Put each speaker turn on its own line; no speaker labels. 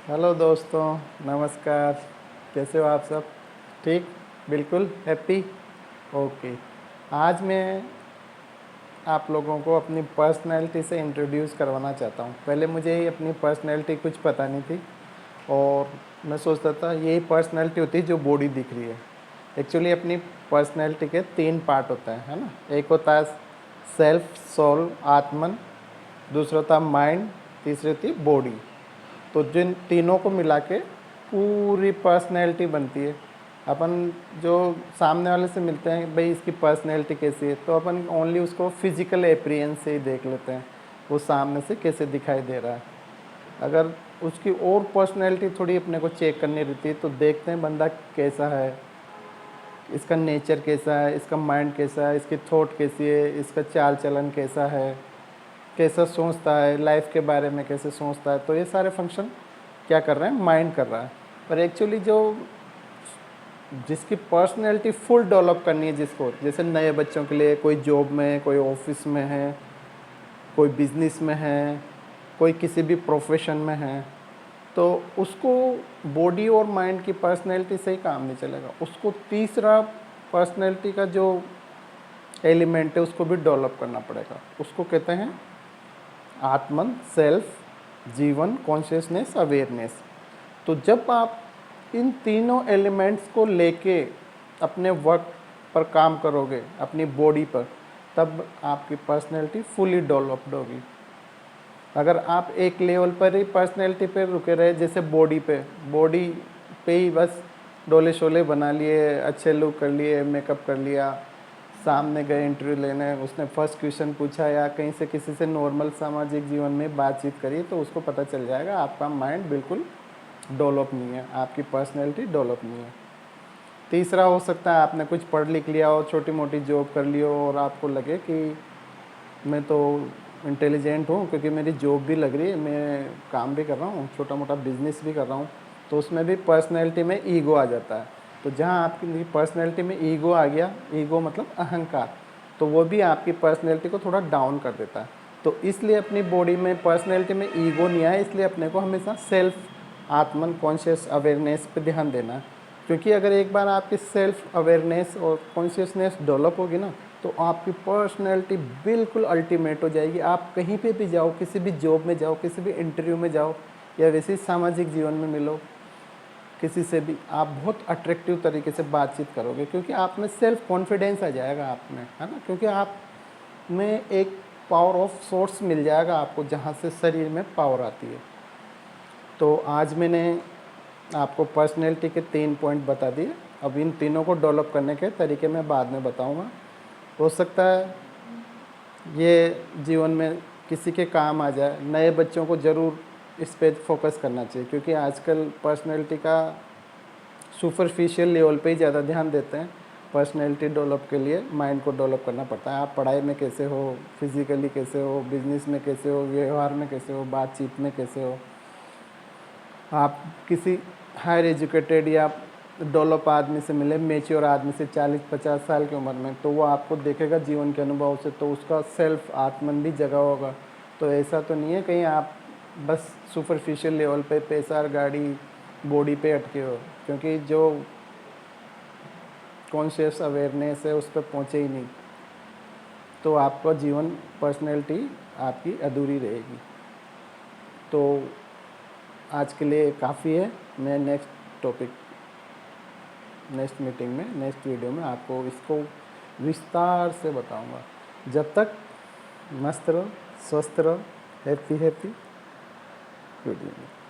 Hello दोस्तों, नमस्कार। कैसे हो आप सब? ठीक, बिल्कुल हैप्पी। ओके। आज मैं आप लोगों को अपनी पर्सनैलिटी से इंट्रोड्यूस करवाना चाहता हूँ। पहले मुझे ही अपनी पर्सनैलिटी कुछ पता नहीं थी और मैं सोचता था यही पर्सनैलिटी होती है जो बॉडी दिख रही है। एक्चुअली अपनी पर्सनैलिटी के 3 पार्ट होते हैं, है ना। एक होता है सेल्फ, सोल, आत्मन। दूसरा होता है माइंड। तीसरी होती है बॉडी। तो जिन तीनों को मिला के पूरी पर्सनैलिटी बनती है। अपन जो सामने वाले से मिलते हैं, भाई इसकी पर्सनैलिटी कैसी है, तो अपन ओनली उसको फिजिकल अपीयरेंस से ही देख लेते हैं, वो सामने से कैसे दिखाई दे रहा है। अगर उसकी और पर्सनैलिटी थोड़ी अपने को चेक करनी रहती है तो देखते हैं बंदा कैसा है, इसका नेचर कैसा है, इसका माइंड कैसा है, इसकी थॉट कैसी है, इसका चाल चलन कैसा है, कैसा सोचता है, लाइफ के बारे में कैसे सोचता है। तो ये सारे फंक्शन क्या कर रहे हैं, माइंड कर रहा है। पर एक्चुअली जो जिसकी पर्सनैलिटी फुल डेवलप करनी है, जिसको जैसे नए बच्चों के लिए कोई जॉब में है, कोई ऑफिस में है, कोई बिजनेस में है, कोई किसी भी प्रोफेशन में है, तो उसको बॉडी और माइंड की पर्सनैलिटी से ही काम नहीं चलेगा। उसको तीसरा पर्सनैलिटी का जो एलिमेंट है उसको भी डेवलप करना पड़ेगा। उसको कहते हैं आत्मन, सेल्फ, जीवन, कॉन्शियसनेस, अवेयरनेस। तो जब आप इन तीनों एलिमेंट्स को लेके अपने वर्क पर काम करोगे, अपनी बॉडी पर, तब आपकी पर्सनैलिटी फुली डेवलप्ड होगी। अगर आप एक लेवल पर ही पर्सनैलिटी पे रुके रहे, जैसे बॉडी पे ही बस डोले शोले बना लिए, अच्छे लुक कर लिए, मेकअप कर लिया, सामने गए इंटरव्यू लेने, उसने फर्स्ट क्वेश्चन पूछा या कहीं से किसी से नॉर्मल सामाजिक जीवन में बातचीत करी, तो उसको पता चल जाएगा आपका माइंड बिल्कुल डेवलप नहीं है, आपकी पर्सनैलिटी डेवलप नहीं है। तीसरा हो सकता है आपने कुछ पढ़ लिख लिया हो, छोटी मोटी जॉब कर ली हो और आपको लगे कि मैं तो इंटेलिजेंट हूँ क्योंकि मेरी जॉब भी लग रही है, मैं काम भी कर रहा हूँ, छोटा मोटा बिजनेस भी कर रहा हूँ, तो उसमें भी पर्सनैलिटी में ईगो आ जाता है। तो जहाँ आपकी पर्सनैलिटी में ईगो आ गया, ईगो मतलब अहंकार, तो वो भी आपकी पर्सनैलिटी को थोड़ा डाउन कर देता है। तो इसलिए अपनी बॉडी में पर्सनैलिटी में ईगो नहीं आए, इसलिए अपने को हमेशा सेल्फ, आत्मन, कॉन्शियस अवेयरनेस पे ध्यान देना है। क्योंकि अगर एक बार आपकी सेल्फ अवेयरनेस और कॉन्शियसनेस डेवलप होगी ना, तो आपकी पर्सनैलिटी बिल्कुल अल्टीमेट हो जाएगी। आप कहीं पे भी जाओ, किसी भी जॉब में जाओ, किसी भी इंटरव्यू में जाओ, या वैसे ही सामाजिक जीवन में मिलो किसी से भी, आप बहुत अट्रैक्टिव तरीके से बातचीत करोगे, क्योंकि आप में सेल्फ कॉन्फिडेंस आ जाएगा आप में, है ना। क्योंकि आप में एक पावर ऑफ सोर्स मिल जाएगा आपको, जहाँ से शरीर में पावर आती है। तो आज मैंने आपको पर्सनैलिटी के 3 पॉइंट बता दिए। अब इन तीनों को डेवलप करने के तरीके मैं बाद में बताऊंगा। हो सकता है ये जीवन में किसी के काम आ जाए। नए बच्चों को ज़रूर इस पे फोकस करना चाहिए, क्योंकि आजकल पर्सनैलिटी का सुपरफिशियल लेवल पे ही ज़्यादा ध्यान देते हैं। पर्सनैलिटी डेवलप के लिए माइंड को डेवलप करना पड़ता है। आप पढ़ाई में कैसे हो, फिजिकली कैसे हो, बिजनेस में कैसे हो, व्यवहार में कैसे हो, बातचीत में कैसे हो। आप किसी हायर एजुकेटेड या डेवलप आदमी से मिले, मेच्योर आदमी से 40-50 साल की उम्र में, तो वो आपको देखेगा जीवन के अनुभव से, तो उसका सेल्फ आत्मन भी जगा होगा। तो ऐसा तो नहीं है कहीं आप बस सुपरफिशियल लेवल पे पैसा और गाड़ी बॉडी पे अटके हो, क्योंकि जो कॉन्शियस अवेयरनेस है उस पर पहुँचे ही नहीं, तो आपका जीवन, पर्सनैलिटी आपकी अधूरी रहेगी। तो आज के लिए काफ़ी है। मैं नेक्स्ट मीटिंग में, नेक्स्ट वीडियो में आपको इसको विस्तार से बताऊंगा। जब तक मस्त रहो, स्वस्थ रहो, हैप्पी गुड इवनिंग।